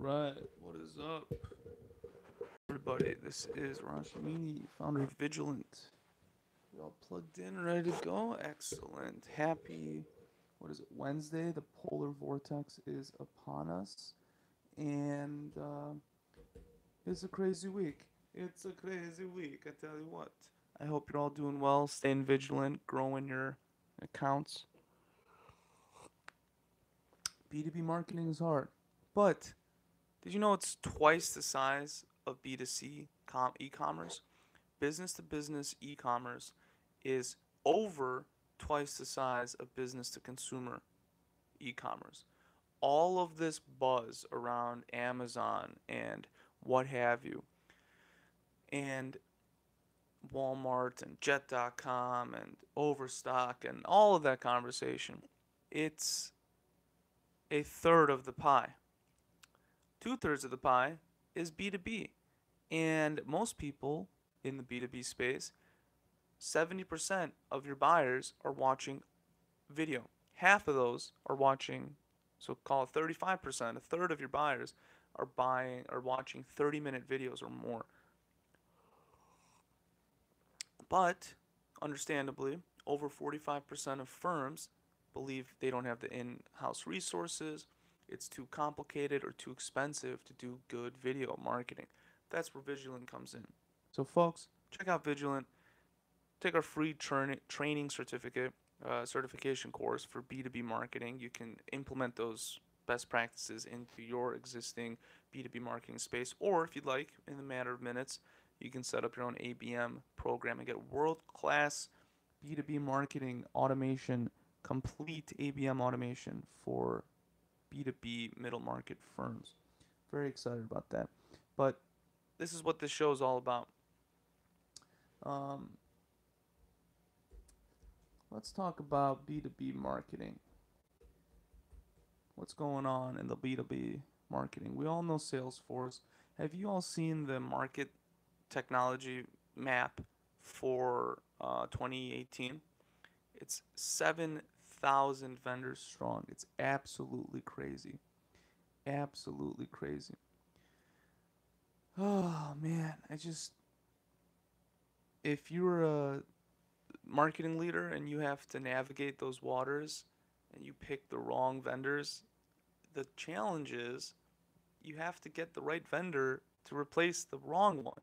Alright, what is up, everybody? This is Rashmini, founder of Vidulant. We all plugged in, ready to go? Excellent. Happy, what is it, Wednesday? The polar vortex is upon us. And it's a crazy week. It's a crazy week, I tell you what. I hope you're all doing well, staying vigilant, growing your accounts. B2B marketing is hard. But did you know it's twice the size of B2C e-commerce? Business to business e-commerce is over twice the size of business to consumer e-commerce. All of this buzz around Amazon and what have you, and Walmart and Jet.com and Overstock and all of that conversation, it's a third of the pie. Two-thirds of the pie is B2B. And most people in the B2B space, 70% of your buyers are watching video. Half of those are watching, so call it 35%, a third of your buyers are watching 30-minute videos or more. But understandably, over 45% of firms believe they don't have the in-house resources, it's too complicated or too expensive to do good video marketing. That's where Vigilant comes in. So folks, check out Vigilant. Take our free training certification course for B2B marketing. You can implement those best practices into your existing B2B marketing space. Or if you'd like, in a matter of minutes, you can set up your own ABM program and get world-class B2B marketing automation, complete ABM automation for B2B middle market firms. Very excited about that. But this is what this show is all about. Um, let's talk about B2B marketing. What's going on in the B2B marketing? We all know Salesforce. Have you all seen the market technology map for 2018? It's 7,000 vendors strong. It's absolutely crazy. Absolutely crazy. Oh man, if you're a marketing leader and you have to navigate those waters and you pick the wrong vendors, the challenge is you have to get the right vendor to replace the wrong one.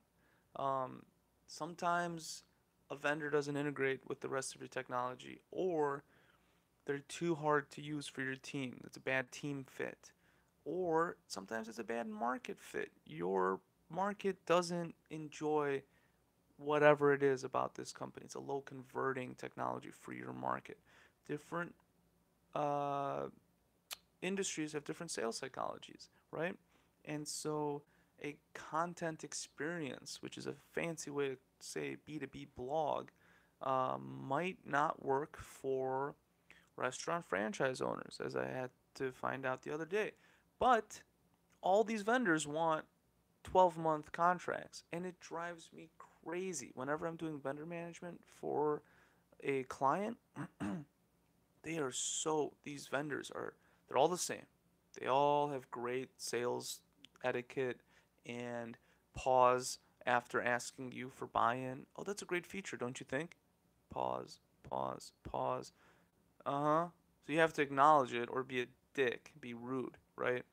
Sometimes a vendor doesn't integrate with the rest of your technology, or they're too hard to use for your team. It's a bad team fit. Or sometimes it's a bad market fit. Your market doesn't enjoy whatever it is about this company. It's a low converting technology for your market. Different uh, industries have different sales psychologies, right? And so a content experience, which is a fancy way to say B2B blog, might not work for restaurant franchise owners, as I had to find out the other day. But all these vendors want 12-month contracts, and it drives me crazy. Whenever I'm doing vendor management for a client, these vendors they're all the same. They all have great sales etiquette and pause after asking you for buy-in. Oh, that's a great feature, don't you think? Pause, pause, pause. Uh-huh. So you have to acknowledge it or be a dick, be rude, right?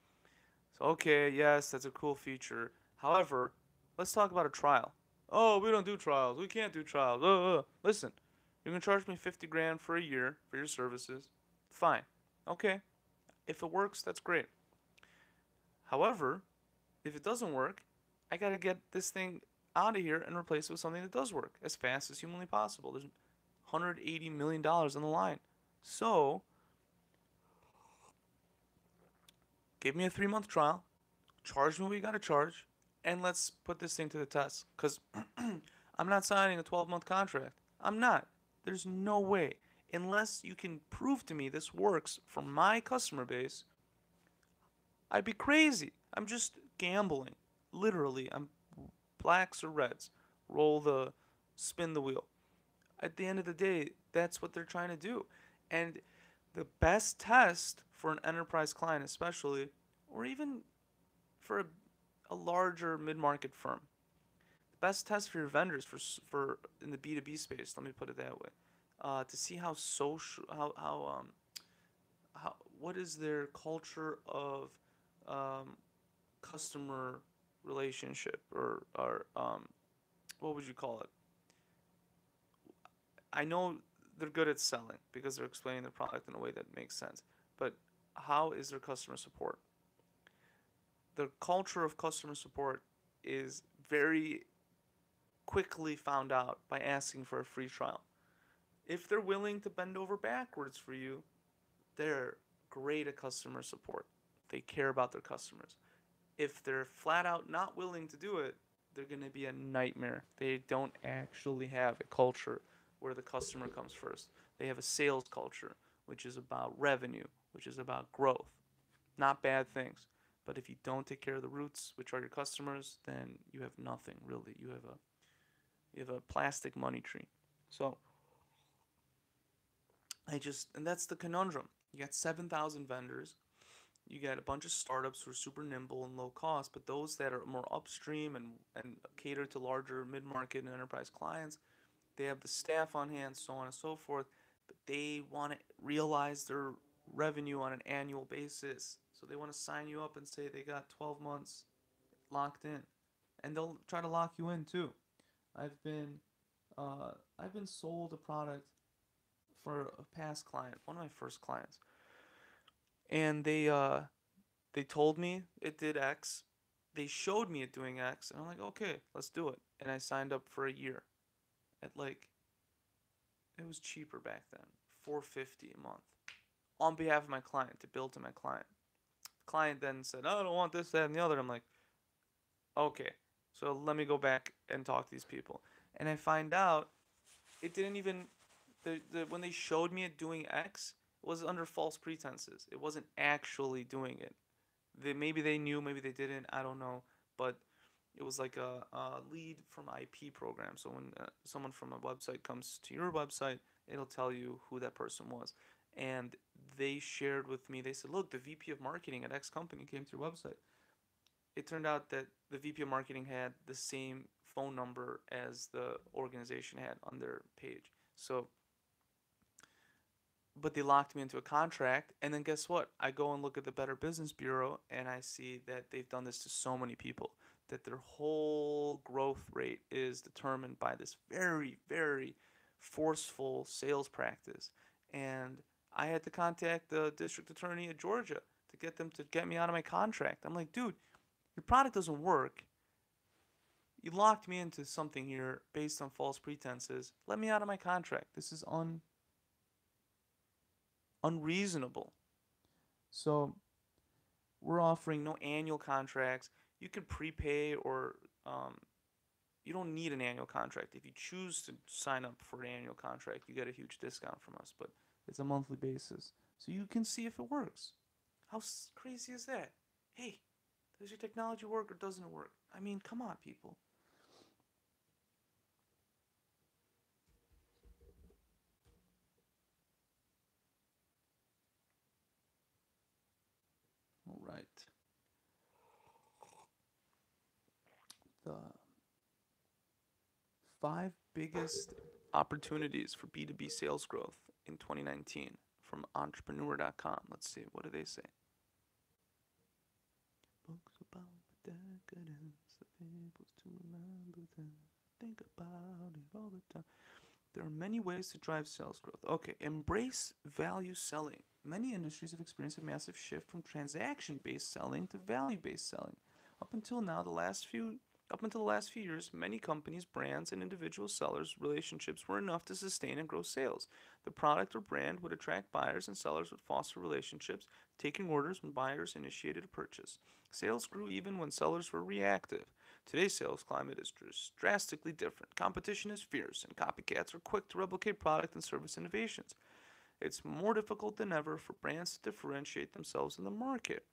So, okay, yes, that's a cool feature. However, let's talk about a trial. Oh, we don't do trials. We can't do trials. Listen, you're going to charge me 50 grand for a year for your services. Fine. Okay. If it works, that's great. However, if it doesn't work, I got to get this thing out of here and replace it with something that does work as fast as humanly possible. There's $180 million on the line. So, give me a 3-month trial, charge me what you got to charge, and let's put this thing to the test. Because I'm not signing a 12-month contract. I'm not. There's no way. Unless you can prove to me this works for my customer base, I'd be crazy. I'm just gambling. Literally, I'm blacks or reds. Spin the wheel. At the end of the day, that's what they're trying to do. And the best test for an enterprise client, especially, or even for a larger mid-market firm. The best test for your vendors for in the B2B space, let me put it that way, to see how social, how what is their culture of um, customer relationship, or what would you call it? I know they're good at selling because they're explaining their product in a way that makes sense, but how is their customer support? The culture of customer support is very quickly found out by asking for a free trial. If they're willing to bend over backwards for you, they're great at customer support. They care about their customers. If they're flat out not willing to do it, they're going to be a nightmare. They don't actually have a culture where the customer comes first. They have a sales culture, which is about revenue, which is about growth. Not bad things. But if you don't take care of the roots, which are your customers, then you have nothing really. You have a plastic money tree. So and that's the conundrum. You got 7,000 vendors. You got a bunch of startups who are super nimble and low cost, but those that are more upstream and cater to larger mid-market and enterprise clients, they have the staff on hand, so on and so forth, but they want to realize their revenue on an annual basis. So they want to sign you up and say they got 12 months locked in, and they'll try to lock you in too. I've been I've been sold a product for a past client, one of my first clients, and they told me it did X. They showed me it doing X, and I'm like, okay, let's do it. And I signed up for a year at like it was cheaper back then, $450 a month, on behalf of my client to build to my client. The client then said, oh, I don't want this, that, and the other. I'm like, okay, so let me go back and talk to these people. And I find out it didn't even when they showed me it doing X, it was under false pretenses. It wasn't actually doing it. Maybe they knew, maybe they didn't. I don't know, but it was like a lead from IP program. So when someone from a website comes to your website, it'll tell you who that person was. And they shared with me. They said, "Look, the VP of marketing at X company came to your website." It turned out that the VP of marketing had the same phone number as the organization had on their page. So but they locked me into a contract, and then guess what? I go and look at the Better Business Bureau, and I see that they've done this to so many people, that their whole growth rate is determined by this very, very forceful sales practice. And I had to contact the district attorney of Georgia to get them to get me out of my contract. I'm like, dude, your product doesn't work. You locked me into something here based on false pretenses. Let me out of my contract. This is unreasonable. So we're offering no annual contracts. You can prepay, or you don't need an annual contract. If you choose to sign up for an annual contract, you get a huge discount from us, but it's a monthly basis. So you can see if it works. How crazy is that? Hey, does your technology work or doesn't it work? I mean, come on, people. All right. The five biggest opportunities for B2B sales growth in 2019 from entrepreneur.com. Let's see, what do they say? Books about decadence, the fables to remember them. Think about it all the time. There are many ways to drive sales growth. Okay, embrace value selling. Many industries have experienced a massive shift from transaction-based selling to value-based selling. Up until now, the last few Up until the last few years, many companies, brands, and individual sellers' relationships were enough to sustain and grow sales. The product or brand would attract buyers, and sellers would foster relationships, taking orders when buyers initiated a purchase. Sales grew even when sellers were reactive. Today's sales climate is drastically different. Competition is fierce, and copycats are quick to replicate product and service innovations. It's more difficult than ever for brands to differentiate themselves in the market.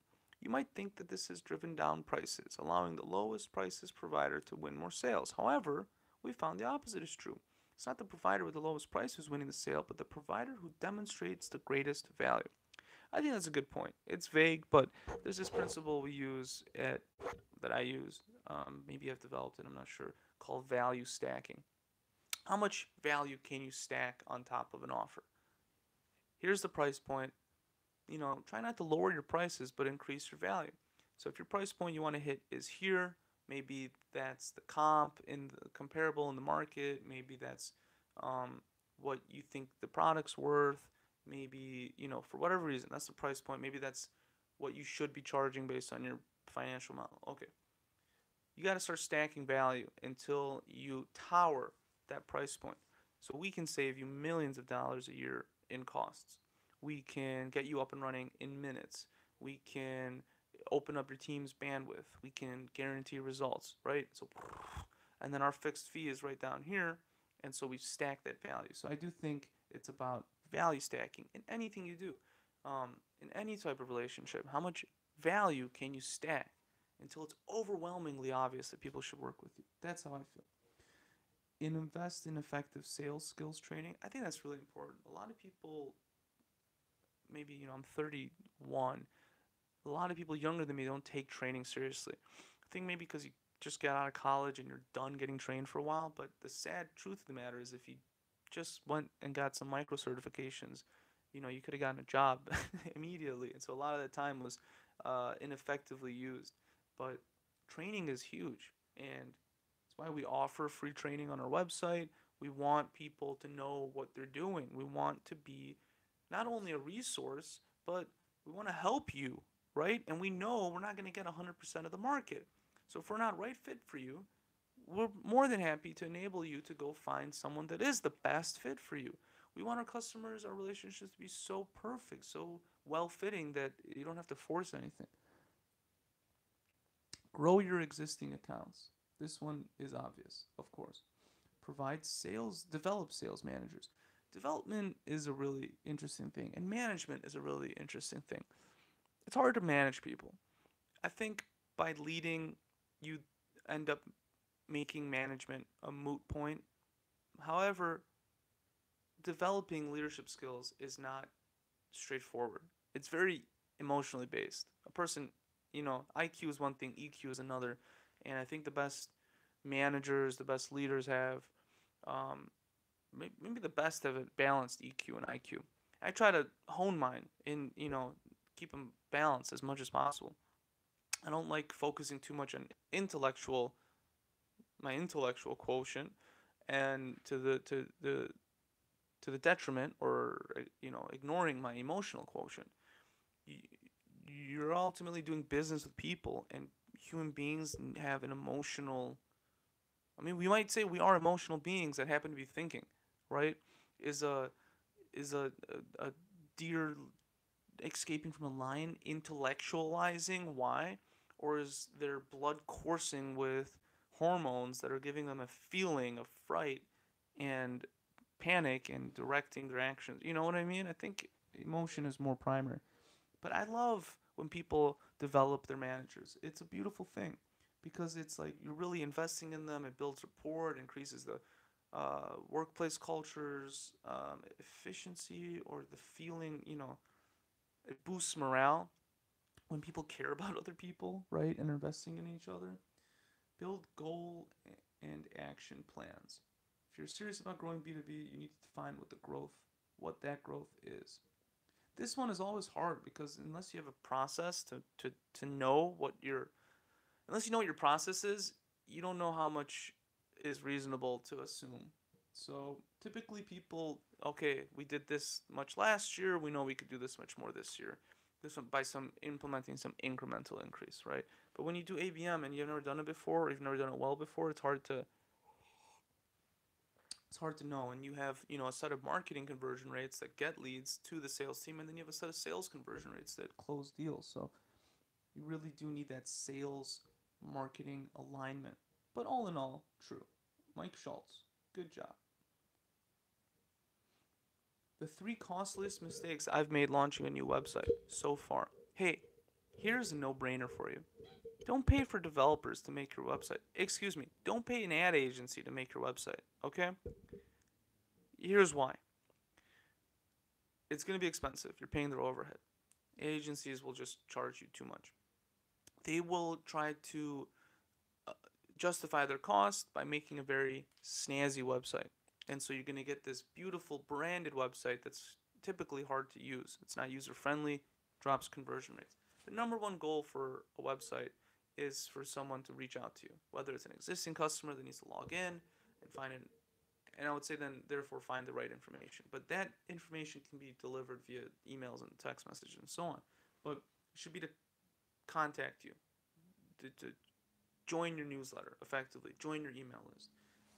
You might think that this has driven down prices, allowing the lowest prices provider to win more sales. However, we found the opposite is true. It's not the provider with the lowest price who's winning the sale, but the provider who demonstrates the greatest value. I think that's a good point. It's vague, but there's this principle we use at that I use. Maybe I've developed it. I'm not sure. Called value stacking. How much value can you stack on top of an offer? Here's the price point. Try not to lower your prices, but increase your value. So if your price point you want to hit is here, maybe that's the comp in the comparable in the market. Maybe that's what you think the product's worth. Maybe for whatever reason that's the price point. Maybe that's what you should be charging based on your financial model. Okay, you got to start stacking value until you tower that price point. So we can save you millions of dollars a year in costs. We can get you up and running in minutes. We can open up your team's bandwidth. We can guarantee results, right? So, and then our fixed fee is right down here, and so we stack that value. So I do think it's about value stacking in anything you do, in any type of relationship. How much value can you stack until it's overwhelmingly obvious that people should work with you? That's how I feel. Invest in effective sales skills training. I think that's really important. A lot of people, maybe I'm 31. A lot of people younger than me don't take training seriously. I think maybe because you just get out of college and you're done getting trained for a while. But the sad truth of the matter is, if you just went and got some micro certifications, you could have gotten a job immediately. And so a lot of the time was ineffectively used. But training is huge, and that's why we offer free training on our website. We want people to know what they're doing. We want to be not only a resource, but we want to help you, right? And we know we're not going to get 100% of the market. So if we're not right fit for you, we're more than happy to enable you to go find someone that is the best fit for you. We want our customers, our relationships to be so perfect, so well fitting that you don't have to force anything. Grow your existing accounts. This one is obvious, of course. Develop sales managers. Development is a really interesting thing, and management is a really interesting thing. It's hard to manage people. I think by leading, you end up making management a moot point. However, developing leadership skills is not straightforward. It's very emotionally based. A person, IQ is one thing, EQ is another. And I think the best managers, the best leaders have, maybe the best have a balanced EQ and IQ. I try to hone mine and, keep them balanced as much as possible. I don't like focusing too much on my intellectual quotient, and to the detriment, or ignoring my emotional quotient. You're ultimately doing business with people, and human beings have an emotional. I mean, we might say we are emotional beings that happen to be thinking, right? Is a a deer escaping from a lion intellectualizing why, or is their blood coursing with hormones that are giving them a feeling of fright and panic and directing their actions? You know what I mean? I think emotion is more primary. But I love when people develop their managers. It's a beautiful thing, because it's like you're really investing in them. It builds rapport. It increases the workplace culture's efficiency, or the feeling. It boosts morale when people care about other people, right, and are investing in each other. Build goal and action plans. If you're serious about growing B2B, you need to define what that growth is. This one is always hard, because unless you have a process to know unless you know what your process is, you don't know how much is reasonable to assume. So typically people, okay, we did this much last year, we know we could do this much more this year. This one by implementing some incremental increase, right? But when you do ABM and you've never done it before, or you've never done it well before, it's hard to know. And you have a set of marketing conversion rates that get leads to the sales team, and then you have a set of sales conversion rates that close deals. So you really do need that sales marketing alignment. But all in all, true. Mike Schultz, good job. The 3 costliest mistakes I've made launching a new website so far. Hey, here's a no-brainer for you. Don't pay for developers to make your website. Excuse me, don't pay an ad agency to make your website, okay? Here's why. It's going to be expensive. You're paying their overhead. Agencies will just charge you too much. They will try to uh, justify their cost by making a very snazzy website. And so you're going to get this beautiful branded website that's typically hard to use. It's not user friendly, drops conversion rates. The number one goal for a website is for someone to reach out to you, whether it's an existing customer that needs to log in and find it. And I would say then, therefore, find the right information. But that information can be delivered via emails and text messages and so on. But it should be to contact you, to join your newsletter effectively, join your email list.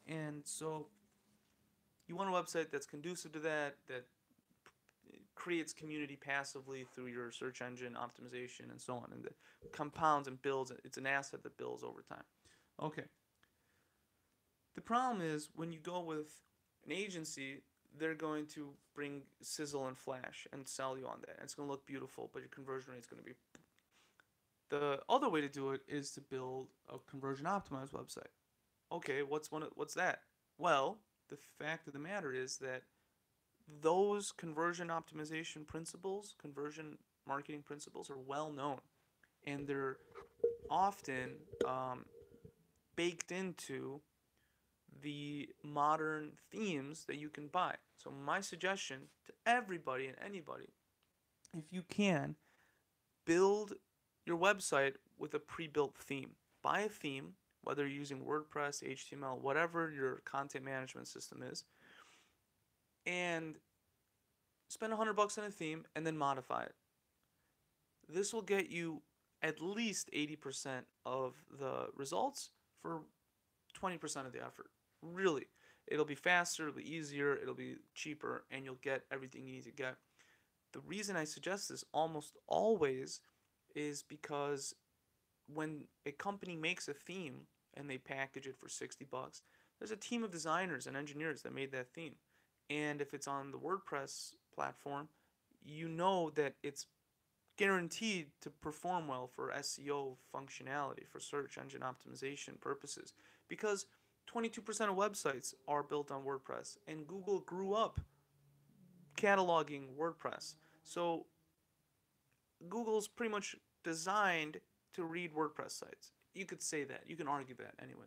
And so you want a website that's conducive to that, that creates community passively through your search engine optimization and so on, and that compounds and builds. It's an asset that builds over time. Okay. The problem is when you go with an agency, they're going to bring sizzle and flash and sell you on that. It's going to look beautiful, but your conversion rate is going to be. The other way to do it is to build a conversion optimized website. Okay, what's that? Well, the fact of the matter is that those conversion optimization principles, conversion marketing principles, are well known, and they're often baked into the modern themes that you can buy. So my suggestion to everybody and anybody, if you can, build your website with a pre-built theme. Buy a theme, whether you're using WordPress, HTML, whatever your content management system is, and spend $100 on a theme and then modify it. This will get you at least 80% of the results for 20% of the effort. Really, it'll be faster, it'll be easier, it'll be cheaper, and you'll get everything you need to get. The reason I suggest this almost always is because when a company makes a theme and they package it for $60, there's a team of designers and engineers that made that theme. And if it's on the WordPress platform, you know that it's guaranteed to perform well for SEO functionality, for search engine optimization purposes, because 22% of websites are built on WordPress, and Google grew up cataloging WordPress. So Google's pretty much designed to read WordPress sites. You could say that. You can argue that anyway.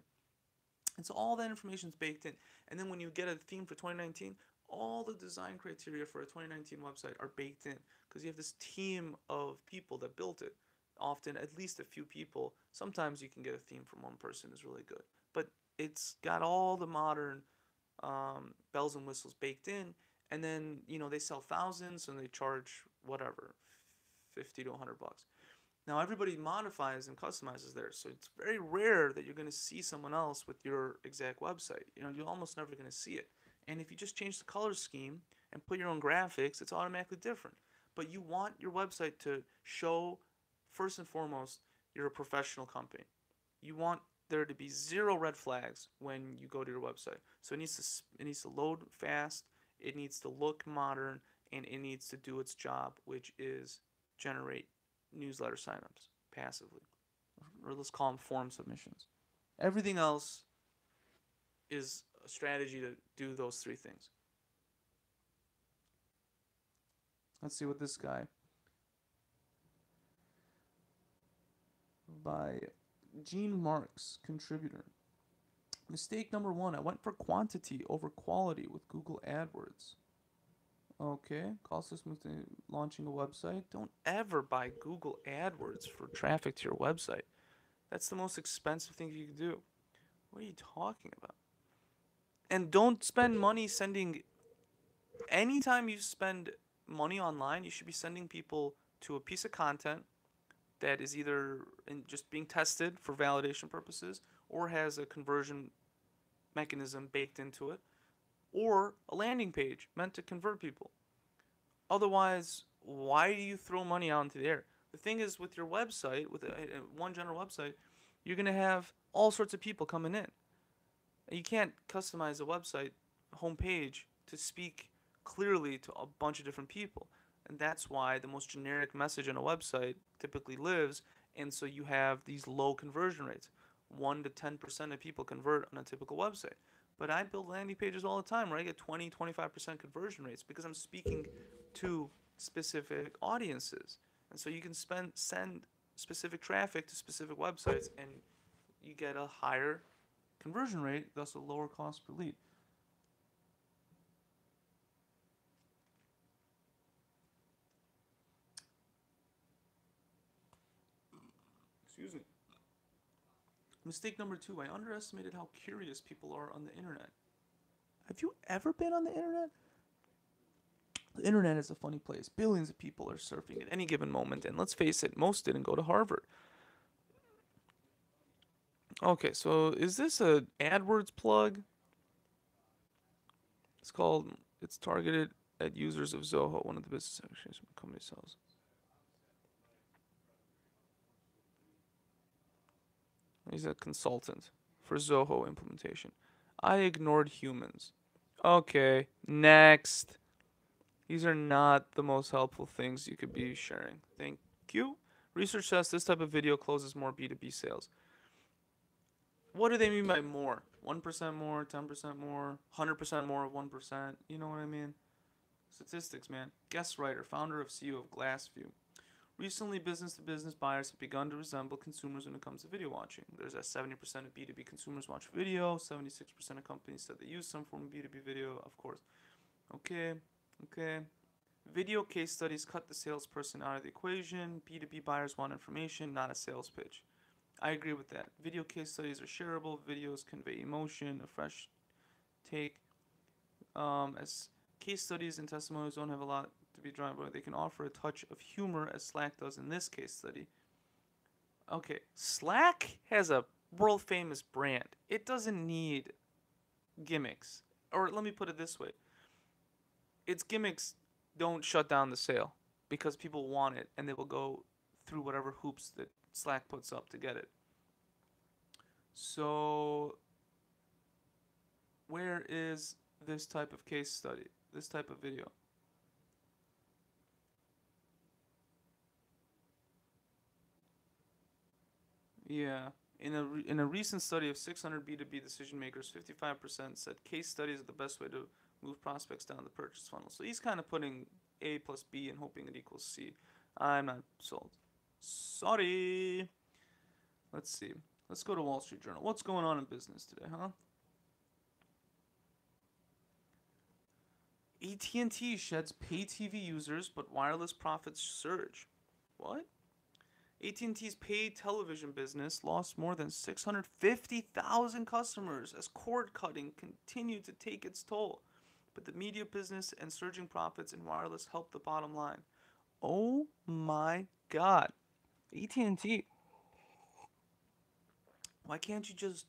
And so all that information is baked in. And then when you get a theme for 2019, all the design criteria for a 2019 website are baked in because you have this team of people that built it. Often at least a few people. Sometimes you can get a theme from one person is really good. But it's got all the modern bells and whistles baked in. And then, they sell thousands and they charge whatever, 50 to $100. Now everybody modifies and customizes theirs, so it's very rare that you're going to see someone else with your exact website. You're almost never going to see it. And if you just change the color scheme and put your own graphics, it's automatically different. But you want your website to show, first and foremost, you're a professional company. You want there to be zero red flags when you go to your website. So it needs to load fast, it needs to look modern, and it needs to do its job, which is generate newsletter signups passively, or let's call them form submissions. Everything else is a strategy to do those three things. Let's see what this guy by Gene Marks, contributor. Mistake number 1, I went for quantity over quality with Google AdWords. Okay, cost us launching a website. Don't ever buy Google AdWords for traffic to your website. That's the most expensive thing you can do. What are you talking about? And don't spend money sending. Anytime you spend money online, you should be sending people to a piece of content that is either just being tested for validation purposes or has a conversion mechanism baked into it, or a landing page meant to convert people. Otherwise, why do you throw money out into the air? The thing is, with your website, with one general website, you're going to have all sorts of people coming in. You can't customize a website homepage to speak clearly to a bunch of different people. And that's why the most generic message on a website typically lives, and so you have these low conversion rates. 1 to 10% of people convert on a typical website. But I build landing pages all the time where I get 20-25% conversion rates because I'm speaking to specific audiences. And so you can send specific traffic to specific websites, and you get a higher conversion rate, thus a lower cost per lead. Excuse me. Mistake number 2, I underestimated how curious people are on the internet. Have you ever been on the internet? The internet is a funny place. Billions of people are surfing at any given moment, and let's face it, most didn't go to Harvard. Okay, so is this a AdWords plug? It's targeted at users of Zoho, one of the business sections the company sells. He's a consultant for Zoho implementation. I ignored humans. Okay, next. These are not the most helpful things you could be sharing. Thank you. Research says this type of video closes more B2B sales. What do they mean by more? 1% more, 10% more, 100% more of 1%? You know what I mean? Statistics, man. Guest writer, founder of CEO of Glassview. Recently, business-to-business buyers have begun to resemble consumers when it comes to video watching. There's a 70% of B2B consumers watch video. 76% of companies said they use some form of B2B video, of course. Okay. Video case studies cut the salesperson out of the equation. B2B buyers want information, not a sales pitch. I agree with that. Video case studies are shareable. Videos convey emotion, a fresh take. As case studies and testimonials don't have a lot to be drawn by, they can offer a touch of humor, as Slack does in this case study. Okay, Slack has a world famous brand. It doesn't need gimmicks. Or let me put it this way. Its gimmicks don't shut down the sale because people want it and they will go through whatever hoops that Slack puts up to get it. So where is this type of case study, this type of video? Yeah. In a recent study of 600 B2B decision makers, 55% said case studies are the best way to move prospects down the purchase funnel. So he's kind of putting A plus B and hoping it equals C. I'm not sold. Sorry. Let's see. Let's go to Wall Street Journal. What's going on in business today, huh? AT&T sheds pay TV users, but wireless profits surge. What? AT&T's paid television business lost more than 650,000 customers as cord cutting continued to take its toll. But the media business and surging profits in wireless helped the bottom line. Oh my god. AT&T. Why can't you just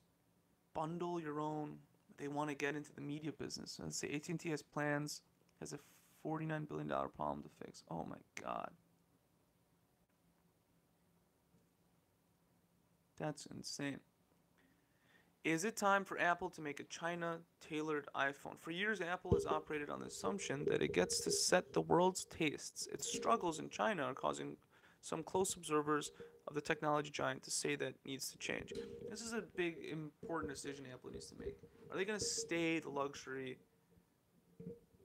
bundle your own? They want to get into the media business. Let's say AT&T has plans, has a $49 billion problem to fix. Oh my god. That's insane. Is it time for Apple to make a China-tailored iPhone? For years, Apple has operated on the assumption that it gets to set the world's tastes. Its struggles in China are causing some close observers of the technology giant to say that needs to change. This is a big, important decision Apple needs to make. Are they going to stay the luxury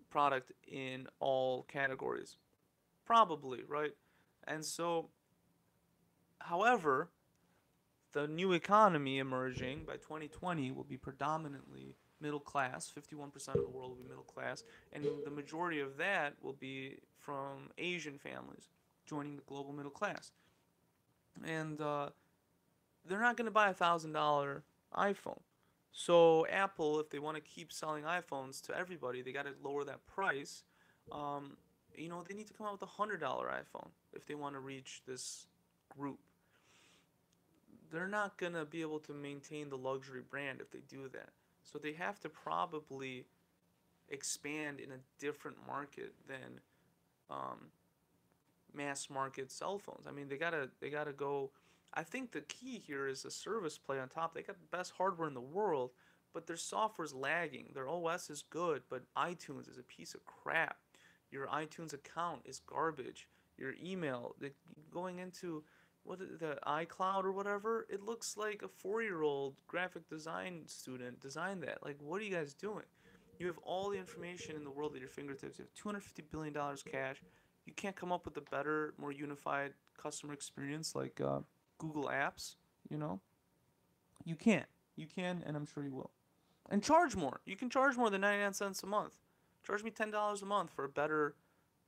product in all categories? Probably, right? And so, however, the new economy emerging by 2020 will be predominantly middle class. 51% of the world will be middle class, and the majority of that will be from Asian families joining the global middle class. And they're not going to buy $1,000 iPhone. So Apple, if they want to keep selling iPhones to everybody, they got to lower that price. They need to come out with $100 iPhone if they want to reach this group. They're not going to be able to maintain the luxury brand if they do that. So they have to probably expand in a different market than mass market cell phones. I mean, they gotta go. I think the key here is a service play on top. They got the best hardware in the world, but their software's lagging. Their OS is good, but iTunes is a piece of crap. Your iTunes account is garbage. Your email, going into the iCloud or whatever, it looks like a 4-year-old graphic design student designed that. Like, what are you guys doing? You have all the information in the world at your fingertips. You have $250 billion cash. You can't come up with a better, more unified customer experience like Google Apps. You know, you can't. You can, and I'm sure you will. And charge more. You can charge more than 99 cents a month. Charge me $10 a month for a better.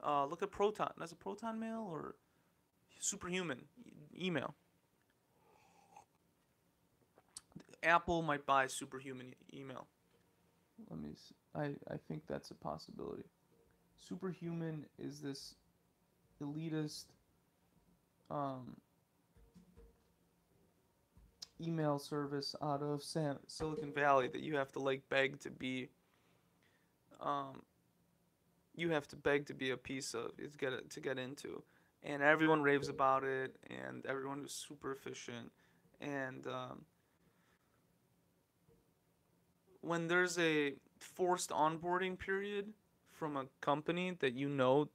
Look at Proton. That's a Proton Mail or Superhuman email. Apple might buy Superhuman email. Let me. I think that's a possibility. Superhuman is this elitist um, email service out of Silicon Valley that you have to like beg to be. Um, you have to beg to be a piece of to get into, and everyone raves about it, and everyone is super efficient, and when there's a forced onboarding period from a company that you know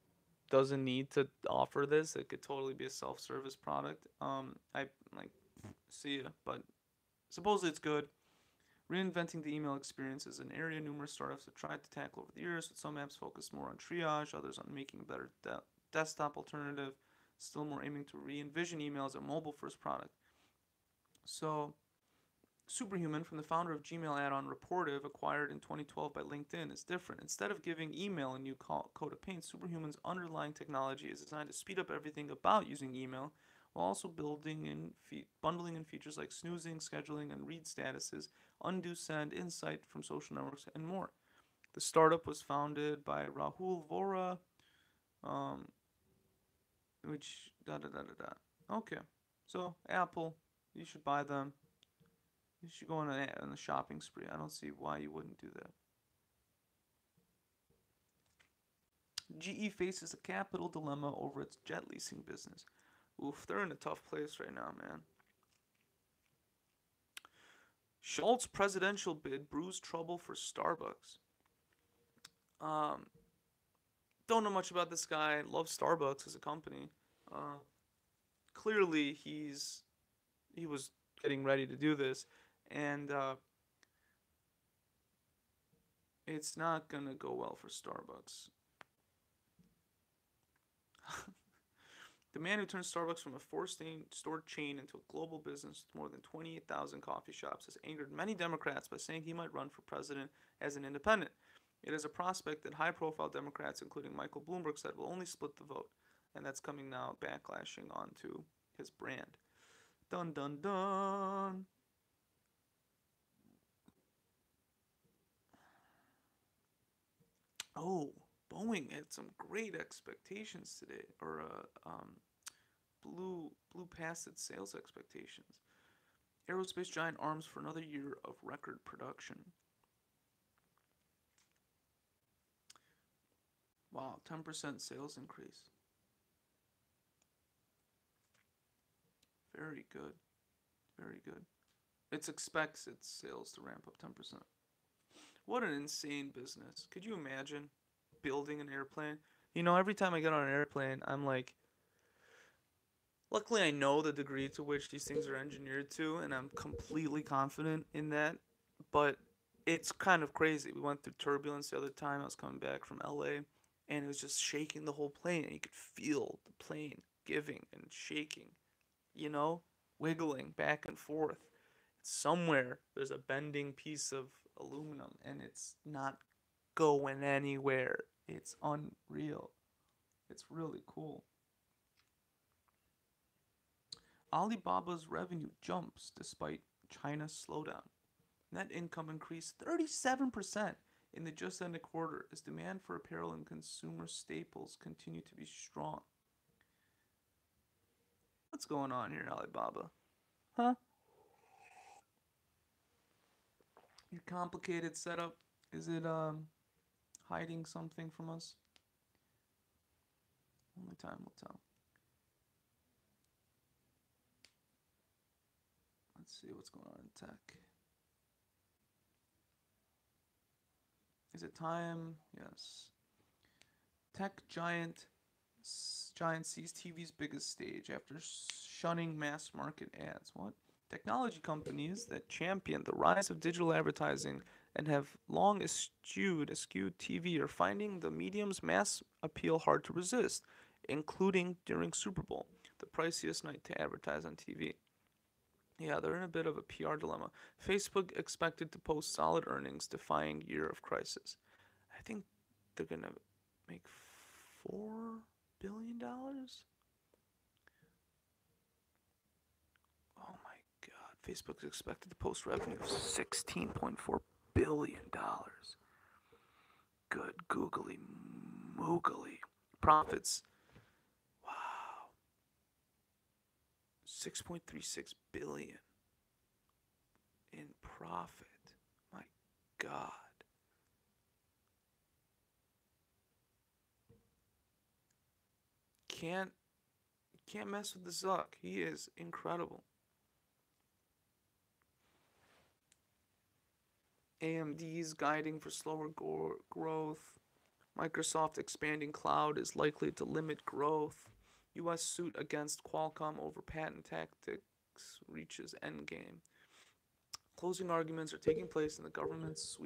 doesn't need to offer this, it could totally be a self-service product. I like see ya, but supposedly it's good. Reinventing the email experience is an area numerous startups have tried to tackle over the years, with some apps focused more on triage, others on making a better desktop alternative, still more aiming to re-envision email as a mobile-first product. So, Superhuman, from the founder of Gmail add-on Rapportive, acquired in 2012 by LinkedIn, is different. Instead of giving email a new coat of paint, Superhuman's underlying technology is designed to speed up everything about using email, while also bundling in features like snoozing, scheduling, and read statuses, undo send, insight from social networks, and more. The startup was founded by Rahul Vora, um, which da da da da da. Okay, so Apple, you should buy them. You should go on a shopping spree. I don't see why you wouldn't do that. GE faces a capital dilemma over its jet leasing business. Oof, they're in a tough place right now, man. Schultz presidential bid brews trouble for Starbucks. Um, don't know much about this guy. Love Starbucks as a company. Uh, Clearly, he was getting ready to do this, and it's not gonna go well for Starbucks. The man who turned Starbucks from a four-store chain into a global business with more than 28,000 coffee shops has angered many Democrats by saying he might run for president as an independent. It is a prospect that high-profile Democrats, including Michael Bloomberg, said will only split the vote, and that's coming now backlashing onto his brand. Dun dun dun. Oh, Boeing had some great expectations today, or blew past its sales expectations. Aerospace giant arms for another year of record production. Wow, 10% sales increase. Very good. Very good. It expects its sales to ramp up 10%. What an insane business. Could you imagine building an airplane? You know, every time I get on an airplane, I'm like, luckily I know the degree to which these things are engineered to, and I'm completely confident in that. But it's kind of crazy. We went through turbulence the other time. I was coming back from LA, and it was just shaking the whole plane, and you could feel the plane giving and shaking, you know, wiggling back and forth. Somewhere there's a bending piece of aluminum, and it's not going anywhere. It's unreal. It's really cool. Alibaba's revenue jumps despite China's slowdown. Net income increased 37% in the just ended quarter as demand for apparel and consumer staples continue to be strong. What's going on here, Alibaba? Huh? Your complicated setup? Is it hiding something from us? Only time will tell. Let's see what's going on in tech. Is it time? Yes. Tech giant sees TV's biggest stage after shunning mass market ads. What? Technology companies that champion the rise of digital advertising and have long eschewed TV are finding the medium's mass appeal hard to resist. including during Super Bowl, the priciest night to advertise on TV. Yeah, they're in a bit of a PR dilemma. Facebook expected to post solid earnings defying year of crisis. I think they're going to make $4 billion. Oh my god. Facebook's expected to post revenue of $16.4 billion. Good googly moogly. Profits. Wow. 6.36 billion in profit. My god. Can't mess with the Zuck. He is incredible. AMD's guiding for slower growth. Microsoft expanding cloud is likely to limit growth. U.S. suit against Qualcomm over patent tactics reaches endgame. Closing arguments are taking place in the government's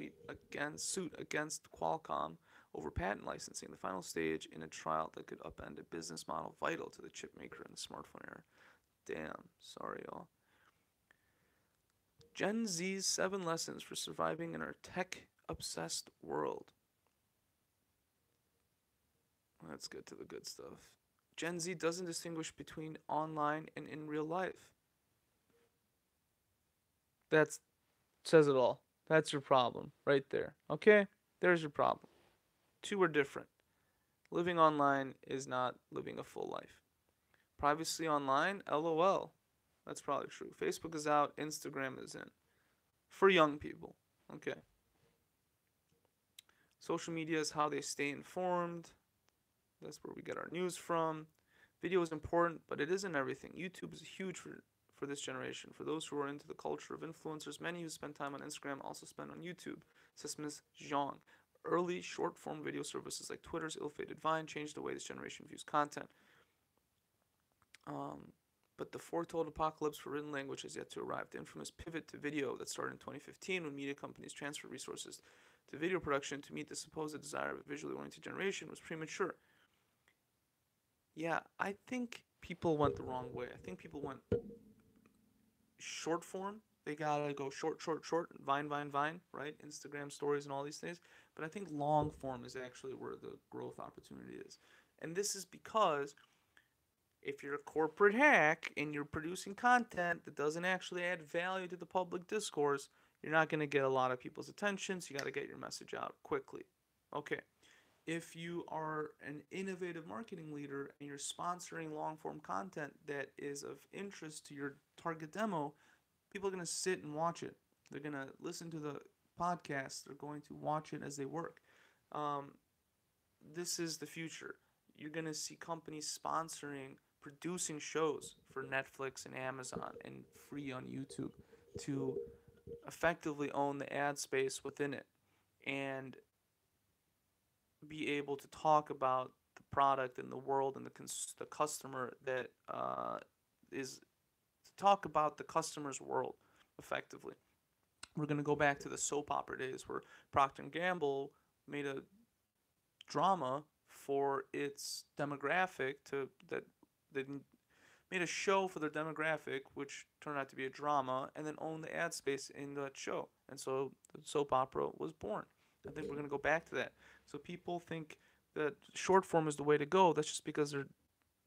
suit against Qualcomm over patent licensing, the final stage in a trial that could upend a business model vital to the chip maker in the smartphone era. Damn, sorry y'all. Gen Z's 7 lessons for surviving in our tech-obsessed world. Let's get to the good stuff. Gen Z doesn't distinguish between online and in real life. That says it all. That's your problem right there. Okay? There's your problem. Two are different. Living online is not living a full life. Privacy online, LOL. That's probably true. Facebook is out, Instagram is in. For young people. Okay. Social media is how they stay informed. That's where we get our news from. Video is important, but it isn't everything. YouTube is huge for this generation. For those who are into the culture of influencers, many who spend time on Instagram also spend on YouTube, says Ms. Zhang. Early short-form video services like Twitter's ill-fated Vine changed the way this generation views content. But the foretold apocalypse for written language has yet to arrive. The infamous pivot to video that started in 2015 when media companies transferred resources to video production to meet the supposed desire of a visually oriented generation was premature. Yeah, I think people went the wrong way. I think people went short form. They gotta go short, Vine, right? Instagram stories and all these things. But I think long form is actually where the growth opportunity is. And this is because if you're a corporate hack and you're producing content that doesn't actually add value to the public discourse, you're not going to get a lot of people's attention, so you got to get your message out quickly. Okay. If you are an innovative marketing leader and you're sponsoring long-form content that is of interest to your target demo, people are going to sit and watch it. They're going to listen to the podcast. They're going to watch it as they work. This is the future. You're going to see companies producing shows for Netflix and Amazon and free on YouTube to effectively own the ad space within it and be able to talk about the product and the world and the customer that is to talk about the customer's world effectively. We're going to go back to the soap opera days where Procter & Gamble made a drama for its demographic that they made a show for their demographic, which turned out to be a drama, and then owned the ad space in that show. And so the soap opera was born. I think we're going to go back to that. So people think that short form is the way to go. That's just because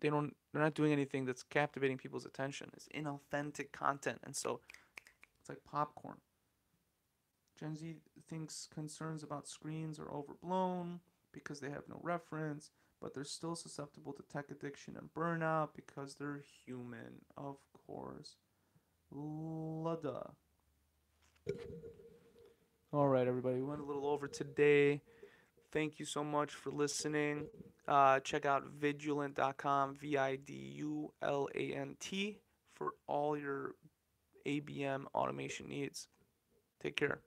they're not doing anything that's captivating people's attention. It's inauthentic content, and so it's like popcorn. Gen Z thinks concerns about screens are overblown because they have no reference, but they're still susceptible to tech addiction and burnout because they're human, of course. Lada. All right, everybody. We went a little over today. Thank you so much for listening. Check out Vidulant.com, Vidulant, for all your ABM automation needs. Take care.